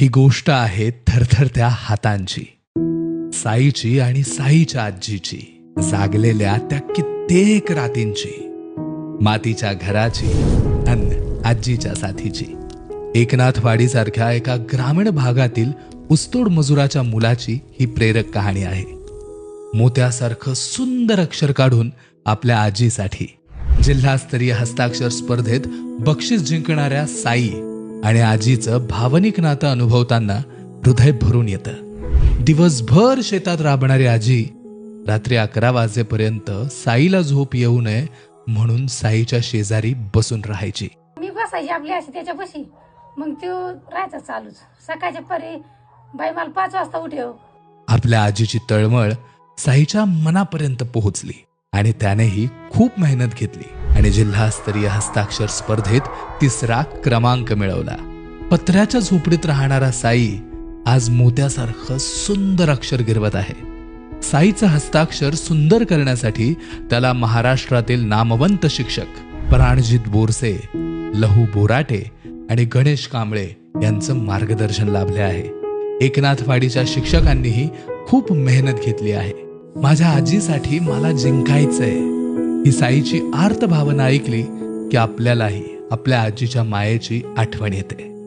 ही गोष्ट आहे थरथरत्या हातांची, साईची आणि साईच्या आजीची, जागलेल्या त्या कित्येक रातींची, मातीच्या घराची अन आजीच्या साथीची. एकनाथवाडीसारख्या एका ग्रामीण भागातील ऊसतोड मजुराच्या मुलाची ही प्रेरक कहाणी आहे. मोत्यासारखं सुंदर अक्षर काढून आपल्या आजीसाठी जिल्हास्तरीय हस्ताक्षर स्पर्धेत बक्षीस जिंकणाऱ्या साई आणि आजीचं भावनिक नातं अनुभवताना हृदय भरून येतं. दिवसभर शेतात राबणारी आजी रात्री 11 वाजेपर्यंत साईला झोप येऊ नये म्हणून साईच्या शेजारी बसून राहायची. मी बसायची आपली अशी त्याच्यापाशी, मग तो राहायचा चालूच. सकाळच्या परी बाई मला 5 वाजता उठव. आपल्या आजीची तळमळ साईच्या मनापर्यंत पोहोचली आणि त्यानेही खूप मेहनत घेतली आणि जिल्हास्तरीय हस्ताक्षर स्पर्धेत 3रा क्रमांक मिळवला. पत्र्याच्या झोपडीत राहणारा साई आज मोत्यासारखं सुंदर अक्षर गिरवत आहे. साईचं हस्ताक्षर सुंदर करण्यासाठी त्याला महाराष्ट्रातील नामवंत शिक्षक प्राणजित बोरसे, लहू बोराटे आणि गणेश कांबळे यांचं मार्गदर्शन लाभले आहे. एकनाथवाडीच्या शिक्षकांनीही खूप मेहनत घेतली आहे. माझ्या आजीसाठी मला जिंकायचंय ही साईची आर्त भावना ऐकली की आपल्यालाही आपल्या आजीच्या मायेची आठवण येते.